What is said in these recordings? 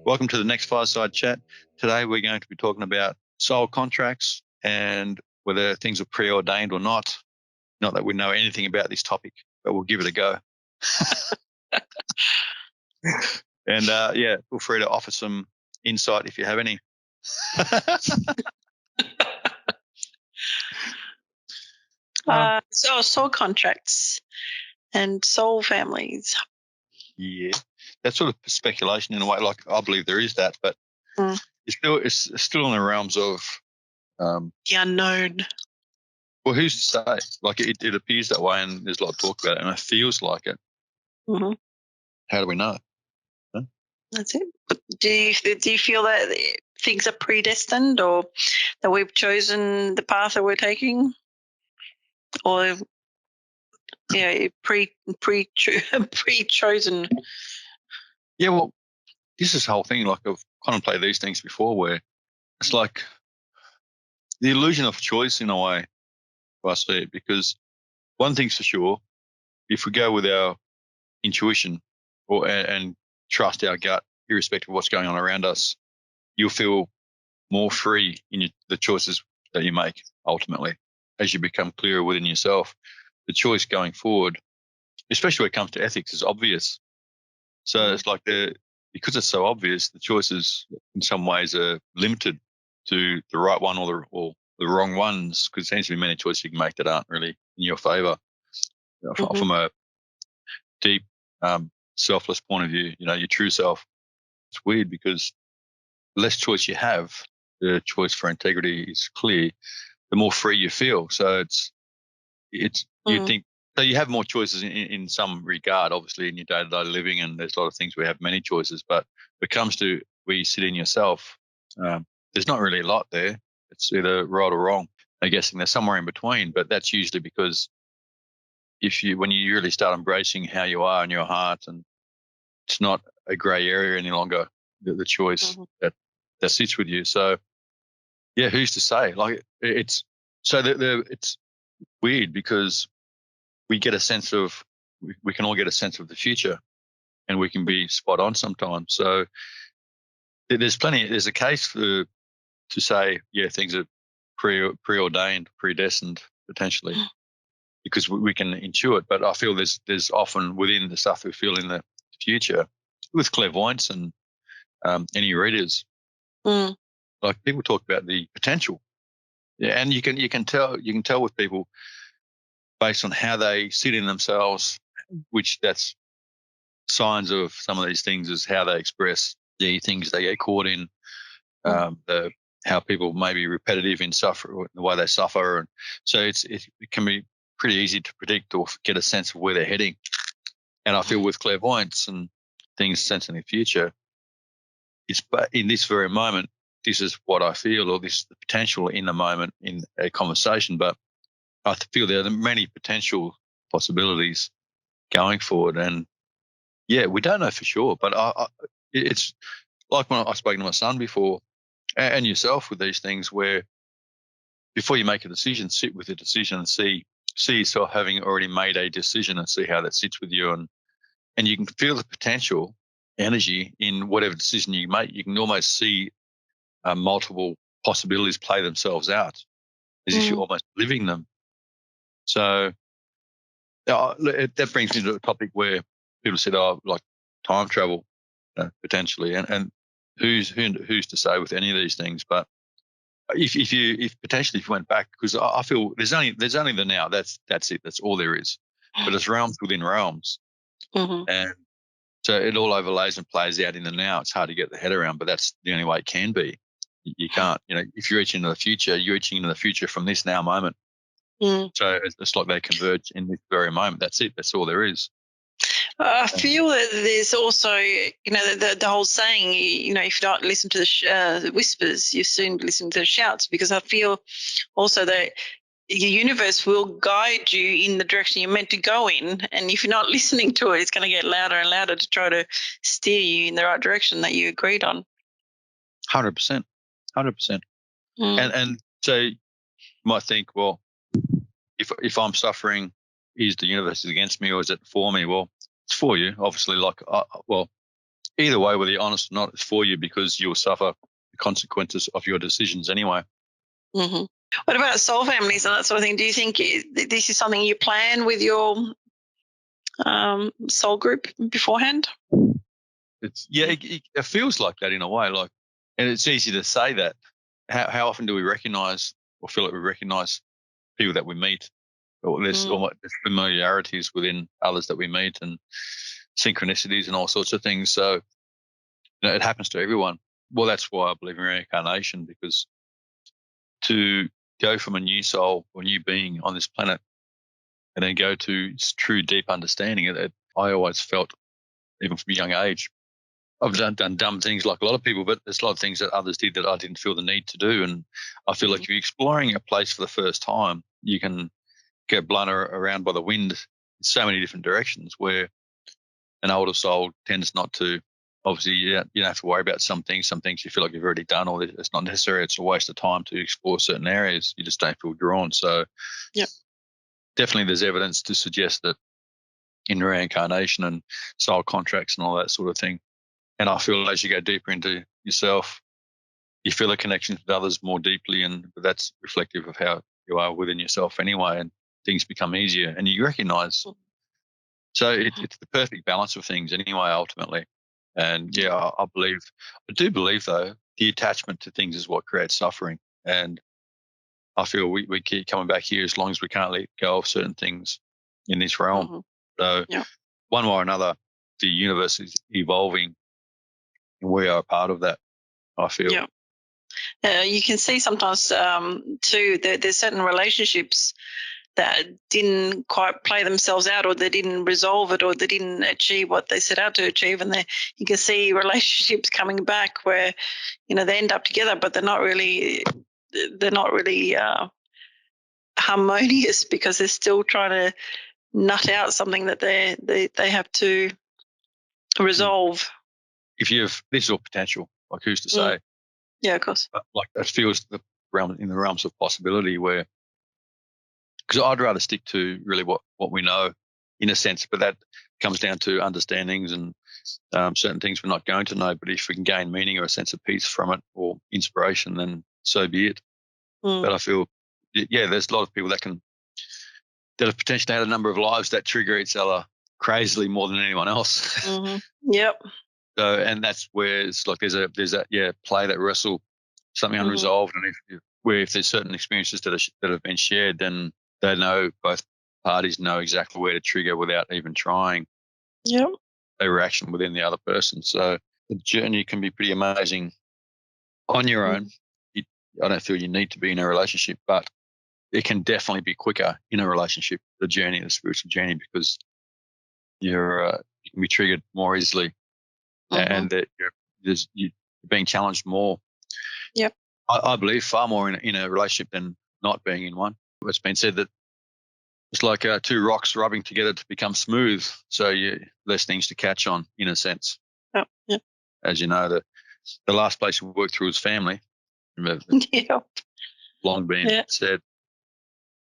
Welcome to the next Fireside Chat. Today we're going to be talking about soul contracts and whether things are preordained or not. Not that we know anything about this topic, but we'll give it a go. And feel free to offer some insight if you have any. So soul contracts and soul families. Yeah, that's sort of speculation in a way. Like I believe there is that, but it's still in the realms of the unknown. Well, who's to say? Like it appears that way, and there's a lot of talk about it, and it feels like it. Mm-hmm. How do we know? Huh? That's it. Do you feel that things are predestined, or that we've chosen the path that we're taking, or pre-chosen? Yeah, well, this is the whole thing. Like I've contemplated these things before, where it's like the illusion of choice in a way. I see it, because one thing's for sure: if we go with our intuition and trust our gut, irrespective of what's going on around us, you'll feel more free in the choices that you make. Ultimately, as you become clearer within yourself, the choice going forward, especially when it comes to ethics, is obvious. So it's like because it's so obvious, the choices in some ways are limited to the right one or the wrong ones, because there seems to be many choices you can make that aren't really in your favour. From a deep, selfless point of view, your true self. It's weird because the less choice you have, the choice for integrity is clear, the more free you feel. So you think, so you have more choices in some regard, obviously, in your day-to-day living, and there's a lot of things we have many choices, but when it comes to where you sit in yourself, there's not really a lot there. It's either right or wrong. I'm guessing there's somewhere in between, but that's usually because when you really start embracing how you are in your heart, and it's not a grey area any longer, the choice that sits with you. So, yeah, who's to say? Like it's weird because we get a sense of, we can all get a sense of the future, and we can be spot on sometimes. So there's a case to say, yeah, things are preordained, predestined potentially, because we can intuit. But I feel there's often within the stuff we feel in the future with clairvoyance and any readers, like people talk about the potential. Yeah, and you can tell with people based on how they sit in themselves, which that's signs of some of these things is how they express the things they get caught in, how people may be repetitive in the way they suffer, and so it can be pretty easy to predict or get a sense of where they're heading. And I feel with clairvoyance and things sensing the future, but in this very moment, this is what I feel, or this is the potential in the moment in a conversation. But I feel there are many potential possibilities going forward, and yeah, we don't know for sure. But it's like when I've spoken to my son before, and yourself with these things, where before you make a decision, sit with the decision and see yourself having already made a decision, and see how that sits with you, and you can feel the potential energy in whatever decision you make. You can almost see multiple possibilities play themselves out as if you're almost living them. So that brings me to a topic where people said, like time travel potentially, and who's to say with any of these things. But if potentially if you went back, because I feel there's only the now. That's it. That's all there is. But it's realms within realms, and so it all overlays and plays out in the now. It's hard to get the head around, but that's the only way it can be. You can't, if you're reaching into the future, you're reaching into the future from this now moment. So it's like they converge in this very moment. That's it. That's all there is. I feel that there's also, the whole saying, if you don't listen to the whispers, you soon listen to the shouts, because I feel also that your universe will guide you in the direction you're meant to go in. And if you're not listening to it, it's going to get louder and louder to try to steer you in the right direction that you agreed on. 100%. 100%. And so you might think, well, if I'm suffering, is the universe against me or is it for me? Well, it's for you, obviously. Like, either way, whether you're honest or not, it's for you because you'll suffer the consequences of your decisions anyway. Mm-hmm. What about soul families and that sort of thing? Do you think this is something you plan with your soul group beforehand? It feels like that in a way, and it's easy to say that. How often do we recognize or feel like we recognize people that we meet, or there's familiarities within others that we meet, and synchronicities and all sorts of things. So it happens to everyone. Well, that's why I believe in reincarnation, because to go from a new soul or new being on this planet and then go to true deep understanding, I always felt, even from a young age, I've done dumb things like a lot of people, but there's a lot of things that others did that I didn't feel the need to do. And I feel like if you're exploring a place for the first time, you can get blown around by the wind in so many different directions, where an older soul tends not to. Obviously, you don't have to worry about some things. Some things you feel like you've already done, or it's not necessary. It's a waste of time to explore certain areas. You just don't feel drawn. So definitely there's evidence to suggest that in reincarnation and soul contracts and all that sort of thing. And I feel as you go deeper into yourself, you feel a connection with others more deeply, and that's reflective of how you are within yourself anyway, and things become easier and you recognize. So it's the perfect balance of things anyway, ultimately. And I do believe though, the attachment to things is what creates suffering. And I feel we keep coming back here as long as we can't let go of certain things in this realm. So one way or another, the universe is evolving and we are a part of that, I feel. You can see sometimes too that there's certain relationships that didn't quite play themselves out, or they didn't resolve it, or they didn't achieve what they set out to achieve. And you can see relationships coming back where, they end up together, but they're not really harmonious because they're still trying to nut out something that they have to resolve. If this is all potential, like who's to say? Yeah, of course. But like that feels in the realms of possibility, where, because I'd rather stick to really what we know in a sense, but that comes down to understandings and certain things we're not going to know. But if we can gain meaning or a sense of peace from it or inspiration, then so be it. But I feel, there's a lot of people that have potentially had a number of lives that trigger each other crazily more than anyone else. Yep. So, and that's where it's like there's that play, that wrestle, something unresolved, and if there's certain experiences that have been shared, then they know, both parties know exactly where to trigger without even trying. Yep. A reaction within the other person. So the journey can be pretty amazing on your own. I don't feel you need to be in a relationship, but it can definitely be quicker in a relationship, the spiritual journey, because you can be triggered more easily, and that you're being challenged more. Yep. I believe far more in a relationship than not being in one. It's been said that it's like two rocks rubbing together to become smooth, so you less things to catch on, in a sense. Yeah. As you know, the last place we worked through was family. Remember, long been said,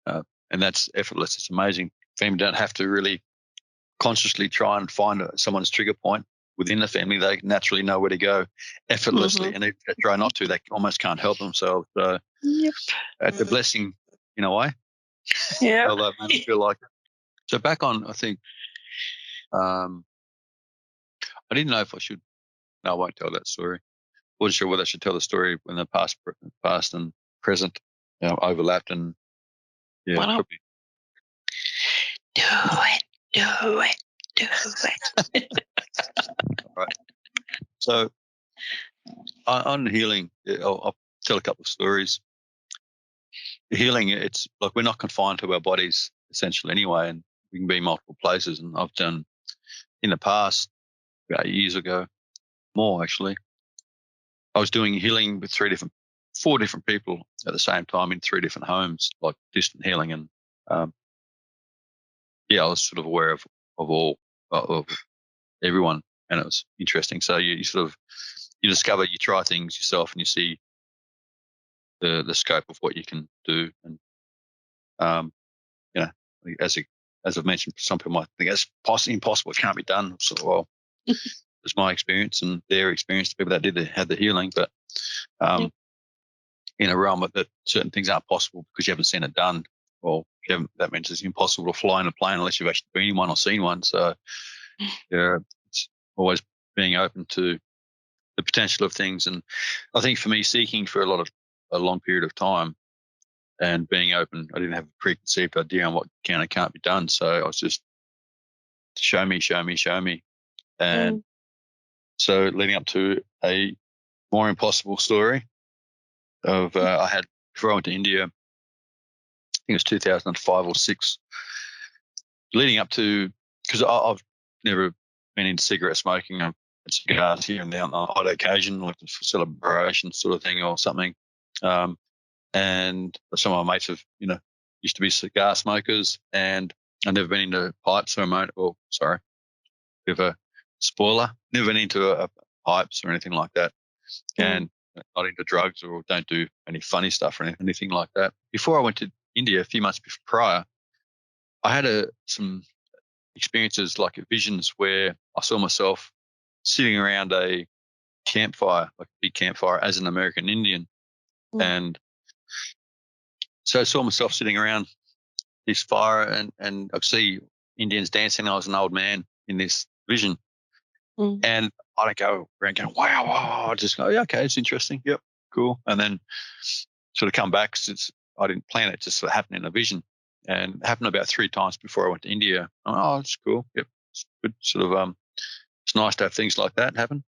and that's effortless. It's amazing. Family don't have to really consciously try and find someone's trigger point within the family. They naturally know where to go effortlessly, and if they try not to, they almost can't help themselves. So it's a blessing in a way. Yeah. Although it may feel like it. So back on, I think, I didn't know if I should. No, I won't tell that story. I wasn't sure whether I should tell the story when the past and present overlapped, and probably. Do it. All right. So on healing, I'll tell a couple of stories. Healing, it's like we're not confined to our bodies essentially anyway, and we can be multiple places. And I've done in the past, about years ago, more actually, I was doing healing with 4 different people at the same time in 3 different homes, like distant healing. And I was sort of aware of all, of everyone, and it was interesting. So you discover, you try things yourself, and you see the scope of what you can do. And as I've mentioned, some people might think that's impossible, it can't be done. So, well, was my experience and their experience, the people that had the healing. But in a realm that certain things aren't possible because you haven't seen it done. Well, that means it's impossible to fly in a plane unless you've actually been in one or seen one. So yeah, it's always being open to the potential of things. And I think for me, seeking for a long period of time and being open, I didn't have a preconceived idea on what can and can't be done. So I was just show me. And so leading up to a more impossible story of I had, before I went to India, I think it was 2005 or 6, leading up to, because I've never been into cigarette smoking. I've had cigars here and there on odd occasion, like a celebration sort of thing or something. And some of my mates have, used to be cigar smokers, and I've never been into pipes or bit of a spoiler, never been into pipes or anything like that. And not into drugs or don't do any funny stuff or anything like that. Before I went to India, a few months prior, I had some experiences, like visions, where I saw myself sitting around a campfire, like a big campfire, as an American Indian. And so I saw myself sitting around this fire, and I could see Indians dancing. I was an old man in this vision. And I don't go around going, wow. I just go, yeah, okay, it's interesting. Yep, cool. And then sort of come back, since I didn't plan it, just sort of happened in a vision. And it happened about 3 times before I went to India. Oh, it's cool. Yep, it's good. Sort of, it's nice to have things like that happen.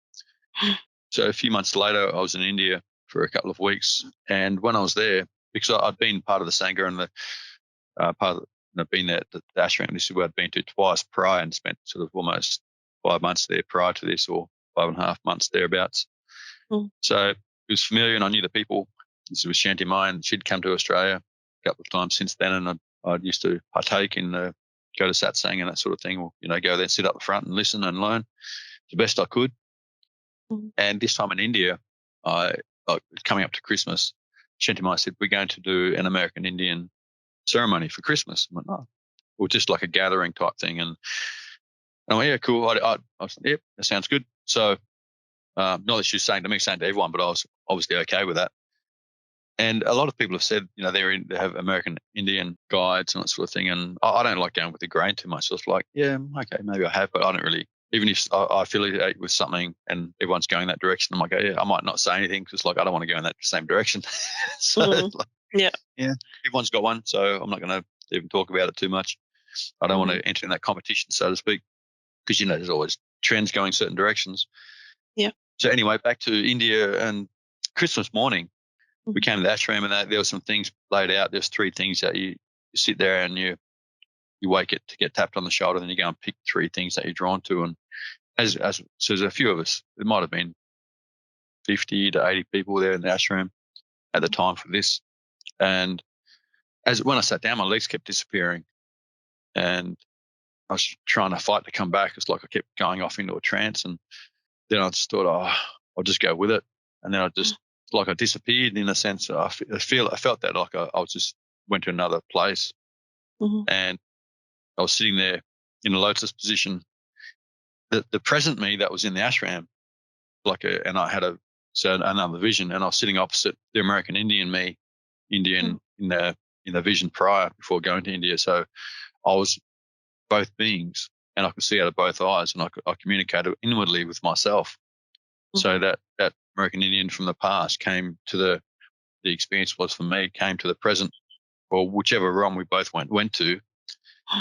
So a few months later, I was in India for a couple of weeks. And when I was there, because I'd been part of the Sangha and the I've been there at the ashram. This is where I'd been to twice prior and spent sort of almost 5 months there prior to this, or 5.5 months thereabouts. So it was familiar, and I knew the people. This was Shanti Mai, and she'd come to Australia a couple of times since then, and I'd used to partake in go to satsang and that sort of thing, or go there and sit up the front and listen and learn the best I could. And this time in India, coming up to Christmas, Shanti Mai said, we're going to do an American Indian ceremony for Christmas. I went, oh, or just like a gathering type thing. And I went, yeah, cool. I was, yep, that sounds good. So not that she was saying to everyone, but I was obviously okay with that. And a lot of people have said, they have American Indian guides and that sort of thing. And I don't like going with the grain too much. So it's like, yeah, okay, maybe I have, but I don't really, even if I affiliate with something and everyone's going that direction, I'm like, yeah, I might not say anything because like I don't want to go in that same direction. So yeah, everyone's got one. So I'm not going to even talk about it too much. I don't want to enter in that competition, so to speak, because, there's always trends going certain directions. Yeah. So anyway, back to India, and Christmas morning, we came to the ashram, and there were some things laid out. There's 3 things that you sit there and you wake it to get tapped on the shoulder, and then you go and pick 3 things that you're drawn to. And so there's a few of us. There might have been 50 to 80 people there in the ashram at the time for this. And when I sat down, my legs kept disappearing, and I was trying to fight to come back. It's like I kept going off into a trance, and then I just thought, I'll just go with it. And then I disappeared in a sense. I felt that like I was just went to another place, and I was sitting there in a lotus position. The present me that was in the ashram, and I had another vision, and I was sitting opposite the American Indian me, in the vision prior before going to India. So I was both beings, and I could see out of both eyes, and I communicated inwardly with myself. So that American Indian from the past came to the experience was for me, came to the present, or whichever realm we both went to.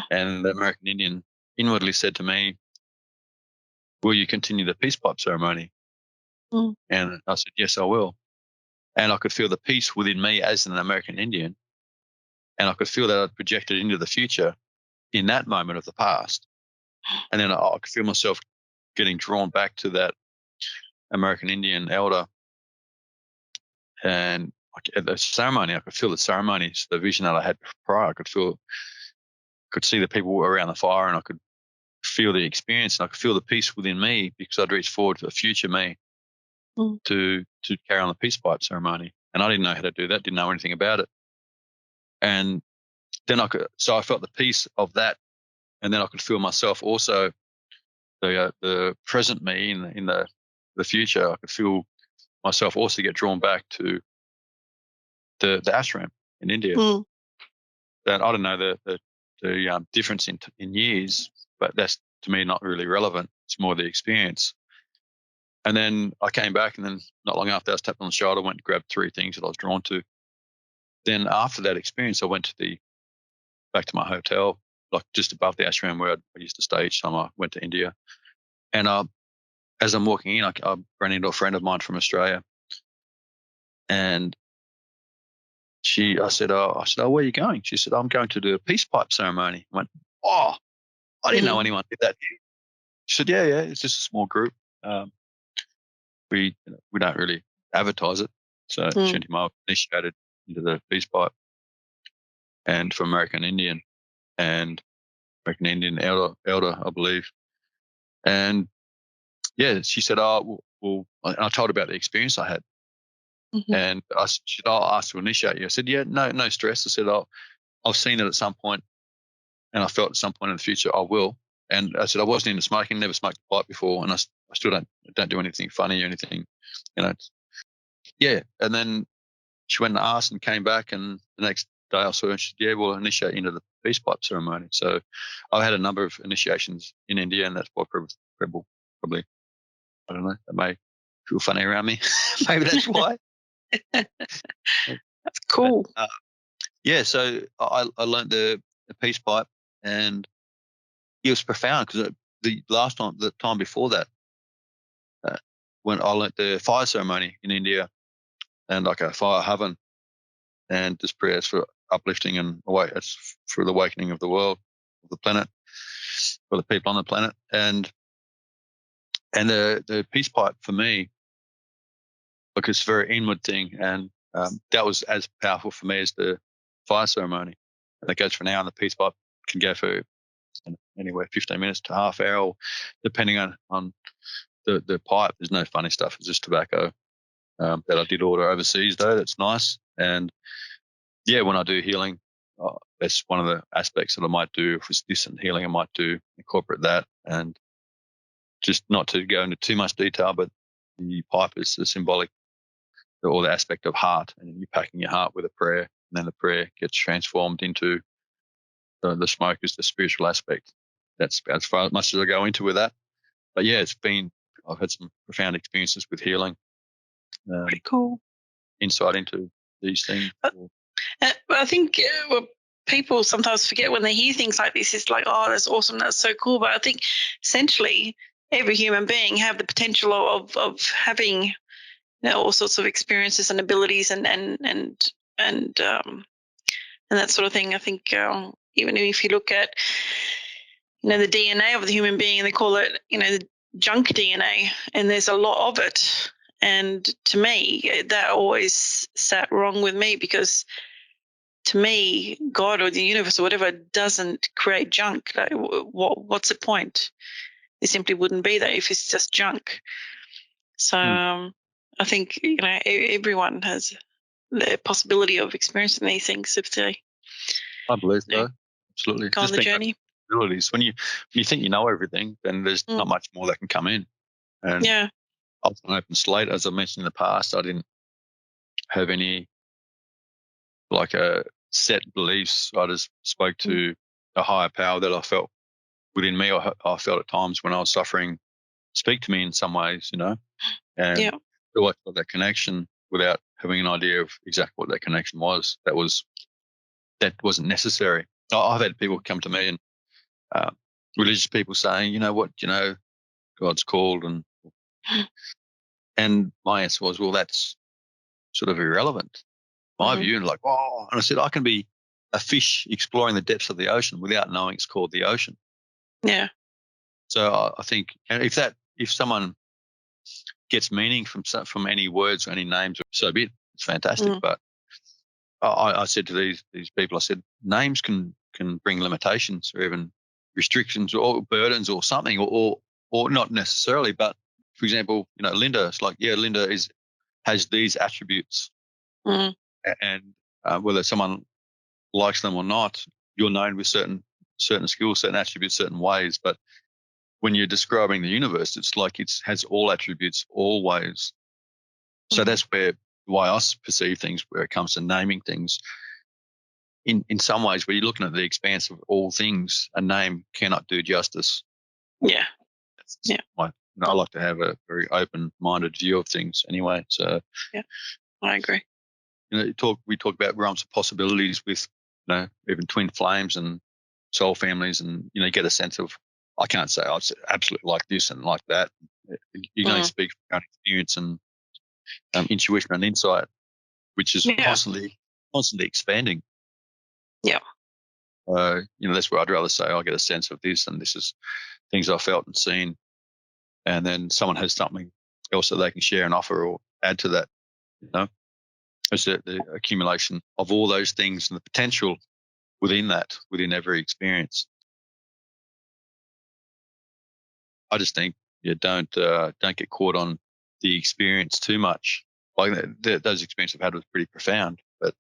And the American Indian inwardly said to me, will you continue the peace pipe ceremony? And I said, yes, I will. And I could feel the peace within me as an American Indian. And I could feel that I'd projected into the future in that moment of the past. And then I could feel myself getting drawn back to that American Indian elder. And at the ceremony, I could feel the ceremonies, the vision that I had prior. I could see the people around the fire, and I could feel the experience, and I could feel the peace within me because I'd reached forward to a future me to carry on the peace pipe ceremony. And I didn't know how to do that, didn't know anything about it. And then I felt the peace of that, and then I could feel myself also the present me in the future. I could feel myself also get drawn back to the ashram in India. Mm. That I don't know the difference in years, but that's to me not really relevant. It's more the experience. And then I came back, and then not long after I was tapped on the shoulder, went and grabbed 3 things that I was drawn to. Then after that experience, I went back to my hotel, like just above the ashram where I used to stay each time I went to India. And as I'm walking in, I ran into a friend of mine from Australia, and I said, where are you going? She said, I'm going to do a peace pipe ceremony. I went, oh, I didn't know anyone did that here. She said, yeah, it's just a small group. We don't really advertise it. So Shinty Ma initiated into the peace pipe, and for American Indian elder, I believe. And yeah, she said, well, and I told her about the experience I had. Mm-hmm. And she said, I'll ask to initiate you. I said, yeah, no stress. I said, I've seen it at some point, and I felt at some point in the future I will. And I said, I wasn't into smoking, never smoked a pipe before, and I still don't do anything funny or anything, Yeah. And then she went and asked and came back, and the next day I saw her and she said, yeah, we'll initiate into the peace pipe ceremony. So I've had a number of initiations in India, and that's why people probably, I don't know, they may feel funny around me. Maybe that's why. That's cool. But, yeah, so I learned the peace pipe, and it was profound because the time before that, when I learned the fire ceremony in India, and like a fire haven, and just prayers for uplifting and it's for the awakening of the world, of the planet, for the people on the planet, and the peace pipe for me, like it's a very inward thing, and that was as powerful for me as the fire ceremony. And it goes for an hour, and the peace pipe can go for anywhere 15 minutes to half hour, or depending on the pipe. There's no funny stuff. It's just tobacco that I did order overseas, though. That's nice. And yeah, when I do healing, that's one of the aspects that I might do. If it's distant healing, I might incorporate that. And just not to go into too much detail, but the pipe is the symbolic, or the aspect of heart, and you're packing your heart with a prayer, and then the prayer gets transformed into the smoke is the spiritual aspect. That's about as far as much as I go into with that. But yeah, I've had some profound experiences with healing. Pretty cool. Insight into these things. I think what people sometimes forget when they hear things like this is like, oh, that's awesome, that's so cool. But I think essentially every human being have the potential of having all sorts of experiences and abilities and that sort of thing. I think even if you look at the DNA of the human being, they call it the junk DNA, and there's a lot of it. And to me, that always sat wrong with me, because to me, God or the universe or whatever doesn't create junk. Like, what's the point? It simply wouldn't be there if it's just junk. So I think everyone has the possibility of experiencing these things if they. I believe so. Absolutely. Go on the journey. Abilities. When you think you know everything, then there's not much more that can come in. And yeah. I was an open slate, as I mentioned in the past. I didn't have any set beliefs. I just spoke to a higher power that I felt within me. I felt at times when I was suffering speak to me in some ways, and I got that connection without having an idea of exactly what that connection was. That wasn't necessary. I've had people come to me, and religious people saying, God's called, and my answer was, well, that's sort of irrelevant. My view, and and I said, I can be a fish exploring the depths of the ocean without knowing it's called the ocean. Yeah. So I think, and if someone gets meaning from any words or any names, so be it. It's fantastic. But I said to these people, I said, names can bring limitations or even restrictions or burdens or something, or not necessarily. But for example, Linda, it's like, yeah, Linda has these attributes, and whether someone likes them or not, you're known with certain skills, certain attributes, certain ways. But when you're describing the universe, it's like it has all attributes always. So that's why I perceive things where it comes to naming things. In some ways, where you're looking at the expanse of all things, a name cannot do justice. Yeah. Yeah. I like to have a very open-minded view of things anyway. So yeah, I agree. We talk about realms of possibilities with, even twin flames and soul families, and you get a sense of, I can't say I was absolutely like this and like that. You can only speak from your own experience and intuition and insight, which is constantly expanding. Yeah. That's where I'd rather say I get a sense of this, and this is things I felt and seen, and then someone has something else that they can share and offer or add to that. It's the accumulation of all those things and the potential within every experience. I just think, don't get caught on the experience too much. Like those experiences I've had was pretty profound, but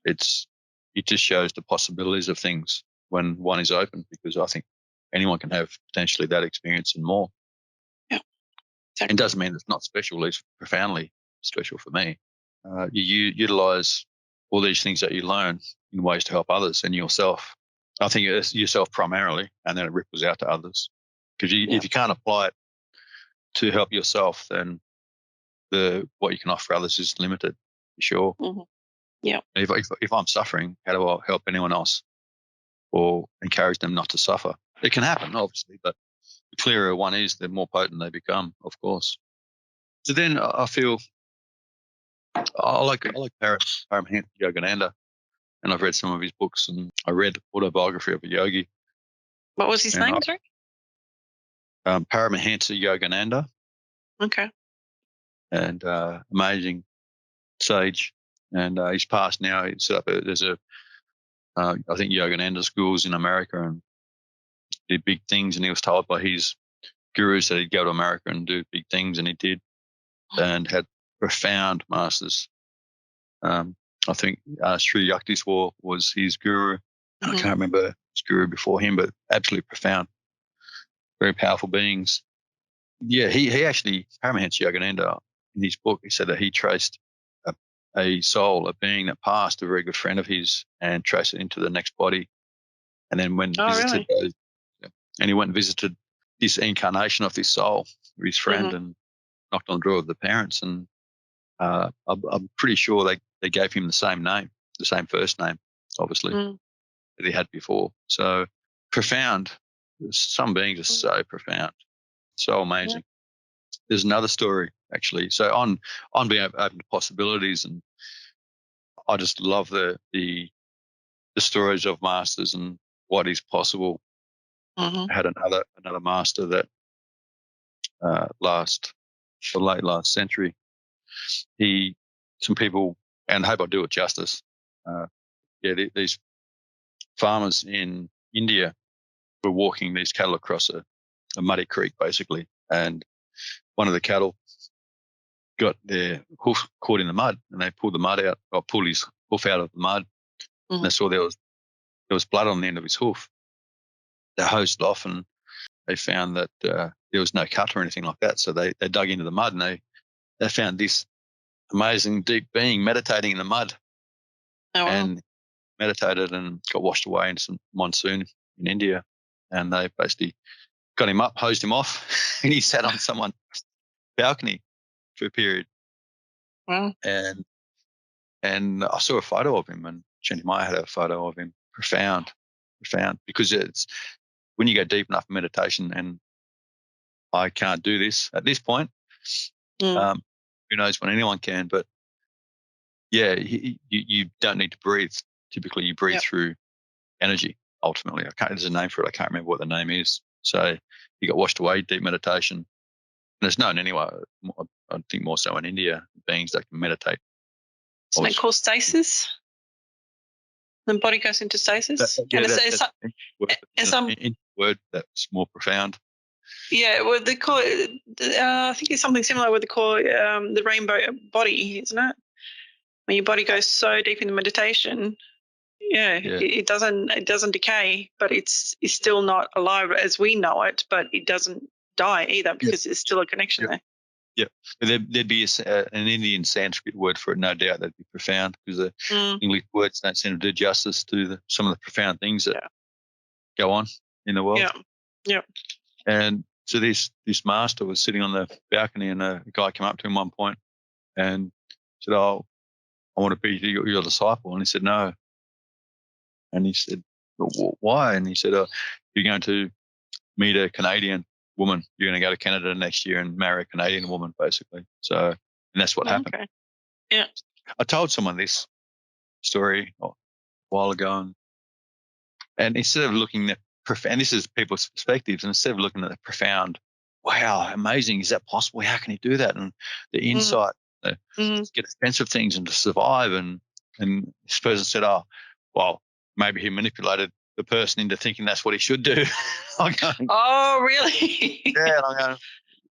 it just shows the possibilities of things when one is open, because I think anyone can have potentially that experience and more. Yeah, exactly. It doesn't mean it's not special. At least profoundly special for me. You utilize all these things that you learn in ways to help others and yourself. I think it's yourself primarily, and then it ripples out to others. Because if you can't apply it to help yourself, then what you can offer others is limited, for sure. Mm-hmm. Yeah. If I'm suffering, how do I help anyone else or encourage them not to suffer? It can happen, obviously, but the clearer one is, the more potent they become, of course. So then I feel I like Paramahansa Yogananda, and I've read some of his books, and I read Autobiography of a Yogi. What was his name, sorry? Paramahansa Yogananda. Okay. And amazing sage, and he's passed now. He set up there's I think Yogananda schools in America, and did big things, and he was told by his gurus that he'd go to America and do big things, and he did, and had profound masters. I think Sri Yukteswar was his guru. I can't remember his guru before him, but absolutely profound, very powerful beings. Yeah, he actually, Paramahansa Yogananda, in his book, he said that he traced a soul, a being that passed, a very good friend of his, and traced it into the next body, and then visited those, and he went and visited this incarnation of this soul, his friend, and knocked on the door of the parents, and I'm pretty sure they gave him the same name, the same first name, obviously, that he had before. So profound. Some beings are so profound, so amazing. Yeah. There's another story, actually. So on being open to possibilities, and I just love the stories of masters and what is possible. I had another master that late last century. Some people, and I hope I do it justice. These farmers in India were walking these cattle across a muddy creek, basically, and one of the cattle got their hoof caught in the mud, and they pulled the mud out, or pulled his hoof out of the mud, and they saw there was blood on the end of his hoof. They hosed off, and they found that there was no cut or anything like that. So they dug into the mud, and they found this amazing deep being meditating in the mud. Oh, wow. And meditated and got washed away in some monsoon in India, and they basically got him up, hosed him off, and he sat on someone's balcony for a period. Wow. And I saw a photo of him, and Jenny Meyer had a photo of him. Profound, because it's when you go deep enough in meditation, and I can't do this at this point. Who knows when anyone can, but yeah, you don't need to breathe. Typically, you breathe through energy. Ultimately, there's a name for it. I can't remember what the name is. So he got washed away, deep meditation. And it's known anyway, I think more so in India, beings that can meditate. Isn't it called stasis? The body goes into stasis? That's a word that's more profound. Yeah, well, they call it, I think it's something similar what they call the rainbow body, isn't it? When your body goes so deep into meditation, Yeah, it doesn't decay, but it's still not alive as we know it, but it doesn't die either because there's still a connection there. Yeah, there'd be an Indian Sanskrit word for it, no doubt. That'd be profound, because the English words don't seem to do justice to some of the profound things that go on in the world. Yeah. And so this master was sitting on the balcony, and a guy came up to him one point and said, "Oh, I want to be your disciple." And he said, "No." And he said, "Well, why?" And he said, "You're going to meet a Canadian woman. You're going to go to Canada next year and marry a Canadian woman, basically." So, and that's what happened. Okay. Yeah. I told someone this story a while ago, and instead of looking at profound, and this is people's perspectives, and instead of looking at the profound, wow, amazing, is that possible? How can he do that? And the insight, to get a sense of things and to survive. And this person said, "Oh, well, maybe he manipulated the person into thinking that's what he should do." I'm going, oh, really? yeah, and I'm going,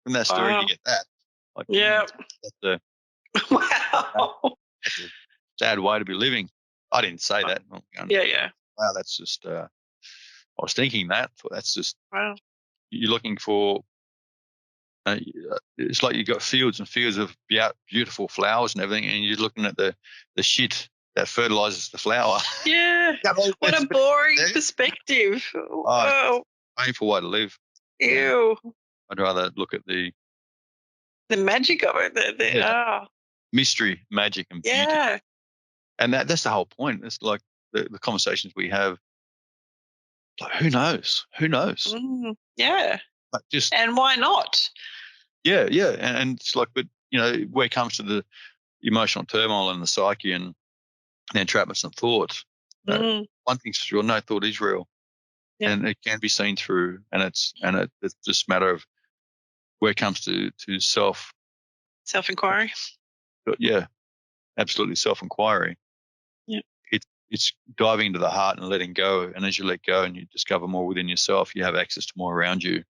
from that story, you get that. Like, yeah. That's wow. that's a sad way to be living. I didn't say that. I'm going, Yeah. Wow, that's just, I was thinking that. That's just, Wow. you're looking for, it's like you've got fields and fields of beautiful flowers and everything, and you're looking at the shit that fertilizes the flower. Yeah. What a boring perspective. Wow. Painful way to live. Ew. I'd rather look at the magic of it. mystery, magic, and beauty. Yeah. And that's the whole point. It's like the conversations we have. Like, who knows? Who knows? Yeah. Like, just, and why not? Yeah. And it's like, but where it comes to the emotional turmoil and the psyche and the entrapments and thoughts, one thing's for sure: no thought is real, and it can be seen through. And it's just a matter of where it comes to self-inquiry. Yeah, absolutely, self-inquiry. Yeah. It's diving into the heart and letting go. And as you let go and you discover more within yourself, you have access to more around you.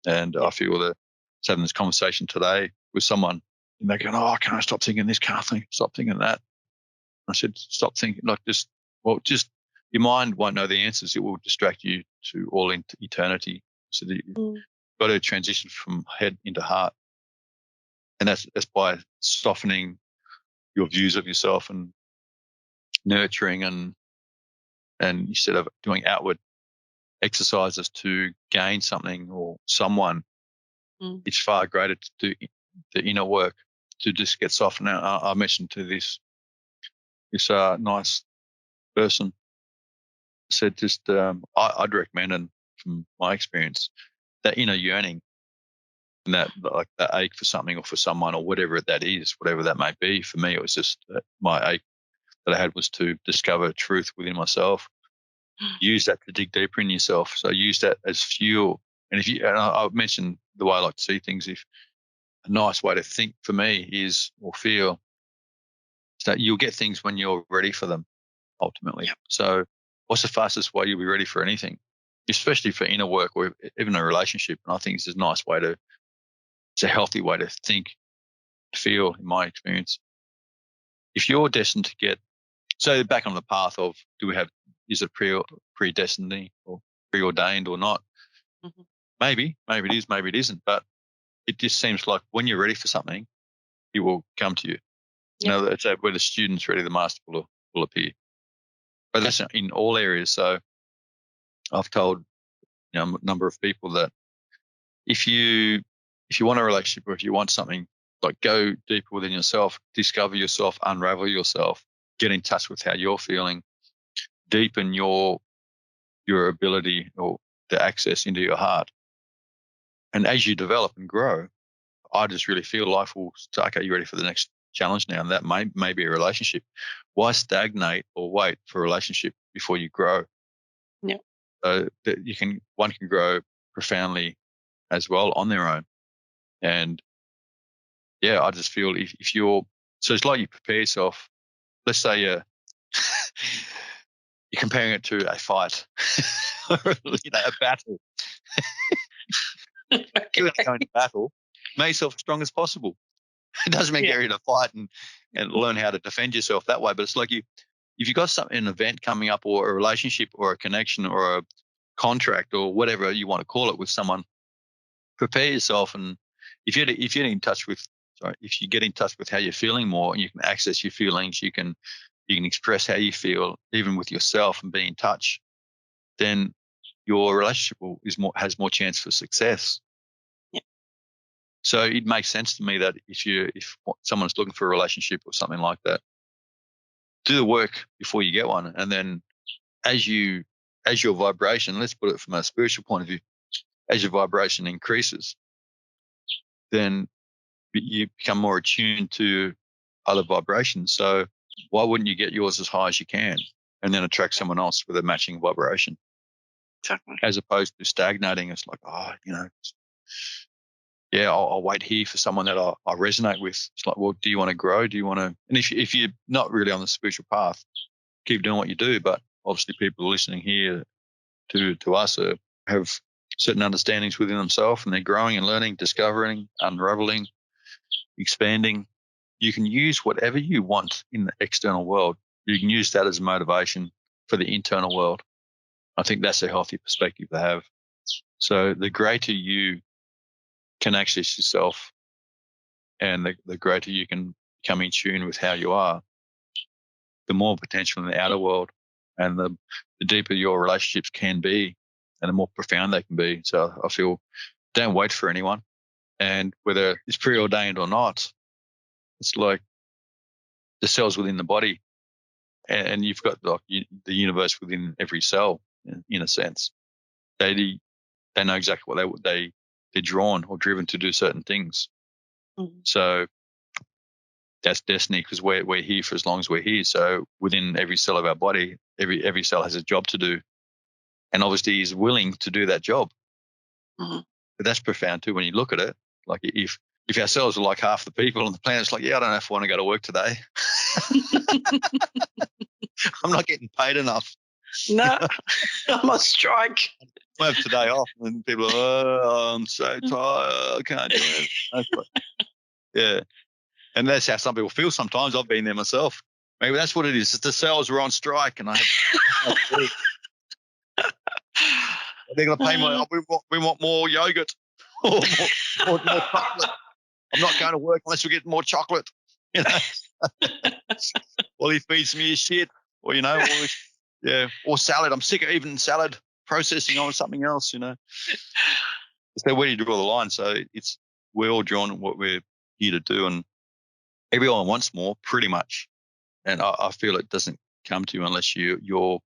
And I feel that having this conversation today with someone, and they're going, "Oh, can I stop thinking this? Can't stop thinking that." I said, "Stop thinking. Like, just your mind won't know the answers. It will distract you to all into eternity." So you've got to transition from head into heart, and that's by softening your views of yourself and nurturing, and instead of doing outward exercises to gain something or someone, it's far greater to do the inner work, to just get softened. Now, I mentioned to this nice person, said just I'd recommend, and from my experience, that inner yearning and that ache for something or for someone or whatever that is, whatever that may be. For me, it was just my ache that I had was to discover truth within myself. Use that to dig deeper in yourself. So use that as fuel. And I mentioned the way I like to see things. If a nice way to think for me is, or feel, is that you'll get things when you're ready for them, ultimately. Yep. So what's the fastest way you'll be ready for anything, especially for inner work or even a relationship? And I think it's a nice way it's a healthy way to think, feel, in my experience. If you're destined to get, so back on the path of, is it predestined or preordained or not? Maybe it is, maybe it isn't. But it just seems like when you're ready for something, it will come to you. Yep. It's where the student's ready, the master will appear. But that's in all areas. So I've told a number of people that if you want a relationship, or if you want something, like, go deeper within yourself, discover yourself, unravel yourself, get in touch with how you're feeling, deepen your ability or the access into your heart. And as you develop and grow, I just really feel life will say, okay, you're ready for the next challenge now. And that may be a relationship. Why stagnate or wait for a relationship before you grow? Yeah. So that one can grow profoundly as well on their own. And yeah, I just feel if you're, so it's like you prepare yourself. Let's say you're comparing it to a fight, or, a battle. If you're going to go into battle, make yourself as strong as possible. It doesn't mean get ready to fight and learn how to defend yourself that way, but it's like if you've got an event coming up, or a relationship, or a connection, or a contract, or whatever you want to call it, with someone, prepare yourself. And if you get in touch with how you're feeling more, and you can access your feelings, you can express how you feel, even with yourself, and be in touch, then your relationship has more chance for success. Yeah. So it makes sense to me that if someone's looking for a relationship or something like that, do the work before you get one, and then as your vibration, let's put it from a spiritual point of view, as your vibration increases, then you become more attuned to other vibrations. So why wouldn't you get yours as high as you can, and then attract someone else with a matching vibration? Exactly. As opposed to stagnating. It's like, I'll wait here for someone that I resonate with. It's like, well, do you want to grow? Do you want to? And if you're not really on the spiritual path, keep doing what you do. But obviously, people listening here to us have certain understandings within themselves, and they're growing and learning, discovering, unraveling, expanding. You can use whatever you want in the external world. You can use that as motivation for the internal world. I think that's a healthy perspective to have. So the greater you can access yourself, and the greater you can come in tune with how you are, the more potential in the outer world, and the deeper your relationships can be, and the more profound they can be. So I feel, don't wait for anyone. And whether it's preordained or not, it's like the cells within the body, and you've got the universe within every cell, in a sense. They know exactly what they're drawn or driven to do certain things. Mm-hmm. So that's destiny, because we're here for as long as we're here. So within every cell of our body, every cell has a job to do, and obviously is willing to do that job. Mm-hmm. But that's profound too when you look at it. Like if our cells are like half the people on the planet, it's like, I don't know if I want to go to work today. I'm not getting paid enough. No, I'm on strike. I have today off, and people are, I'm so tired, I can't do it. Yeah. And that's how some people feel sometimes. I've been there myself. Maybe that's what it is. It's the cells were on strike, and they're going to pay more. We want more yogurt or more chocolate. I'm not going to work unless we get more chocolate. Or he feeds me his shit, or or salad. I'm sick of even salad, processing on something else. So where do you draw the line? So we're all drawn what we're here to do, and everyone wants more, pretty much. And I feel it doesn't come to you unless you're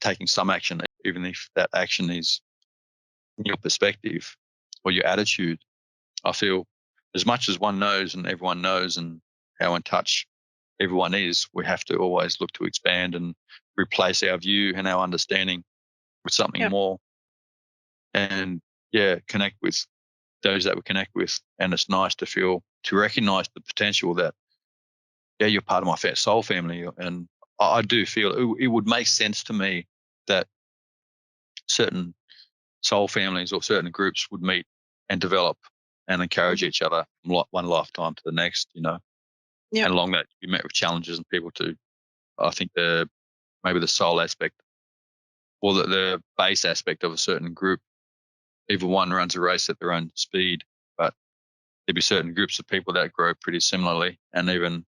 taking some action, even if that action is your perspective or your attitude. I feel as much as one knows and everyone knows, and how in touch everyone is, we have to always look to expand and replace our view and our understanding with something more, and connect with those that we connect with. And it's nice to recognize the potential that, you're part of my fat soul family. And I do feel it would make sense to me that certain soul families or certain groups would meet and develop and encourage each other from one lifetime to the next, And along that, you met with challenges and people too. I think maybe the soul aspect, or the base aspect of a certain group, everyone runs a race at their own speed, but there'd be certain groups of people that grow pretty similarly. And even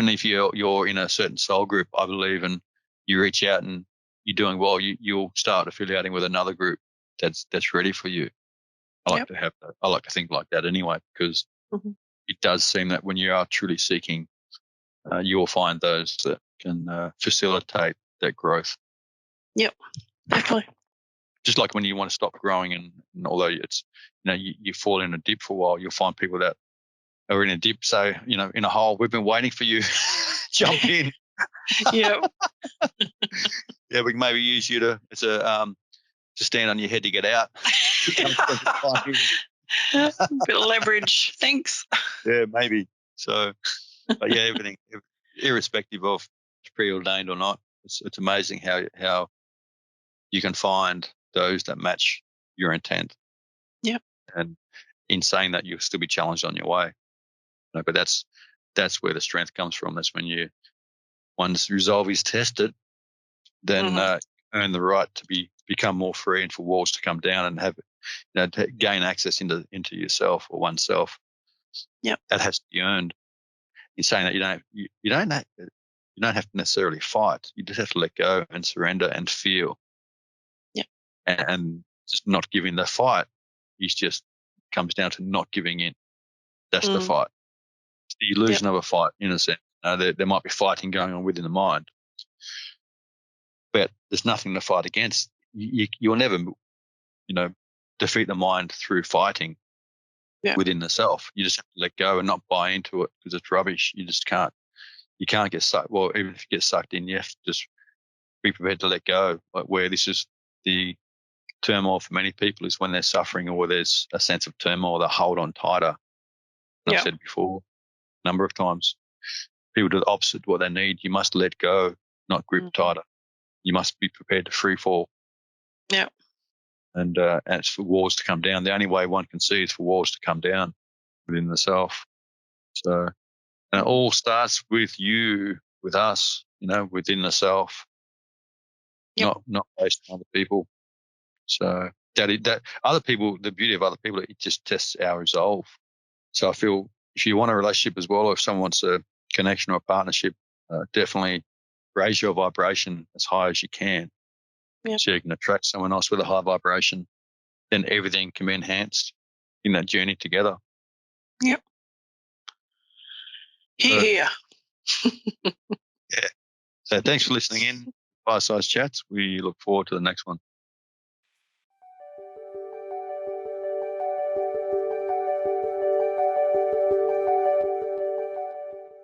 if you're in a certain soul group, I believe, and you reach out and you're doing well, you'll start affiliating with another group that's ready for you. I like to have that. I like to think like that anyway, because it does seem that when you are truly seeking, you will find those that can facilitate that growth. Yep, definitely. Just like when you want to stop growing, and although it's, you fall in a dip for a while, you'll find people that are in a dip, so, in a hole. We've been waiting for you. Jump in. Yeah. Yeah, we can maybe use you to stand on your head to get out. Bit of leverage. Thanks. Yeah, maybe. So, but everything, irrespective of preordained or not, it's amazing how you can find those that match your intent. Yeah. And in saying that, you'll still be challenged on your way. But that's where the strength comes from. That's when one's resolve is tested, then earn the right to become more free and for walls to come down and have, to gain access into yourself or oneself. Yep. That has to be earned. You're saying that you don't have to necessarily fight. You just have to let go and surrender and feel. Yep. And just not giving the fight is just comes down to not giving in. That's the fight. So you lose another fight in a sense. There might be fighting going on within the mind, but there's nothing to fight against. You'll never, defeat the mind through fighting within the self. You just have to let go and not buy into it because it's rubbish. You just can't. You can't get sucked. Well, even if you get sucked in, you have to just be prepared to let go. Like where this is the turmoil for many people is when they're suffering or there's a sense of turmoil, they hold on tighter. I've said before a number of times, people do the opposite what they need. You must let go, not grip tighter. You must be prepared to free fall. Yeah. And it's for walls to come down. The only way one can see is for walls to come down within the self. So, and it all starts with you, with us, within the self, not based on other people. So that other people, the beauty of other people, it just tests our resolve. So I feel if you want a relationship as well, or if someone wants a connection or a partnership, definitely raise your vibration as high as you can. Yep. So you can attract someone else with a high vibration. Then everything can be enhanced in that journey together. Yep. Yeah. Yeah. So thanks for listening in. Fireside Chats. We look forward to the next one.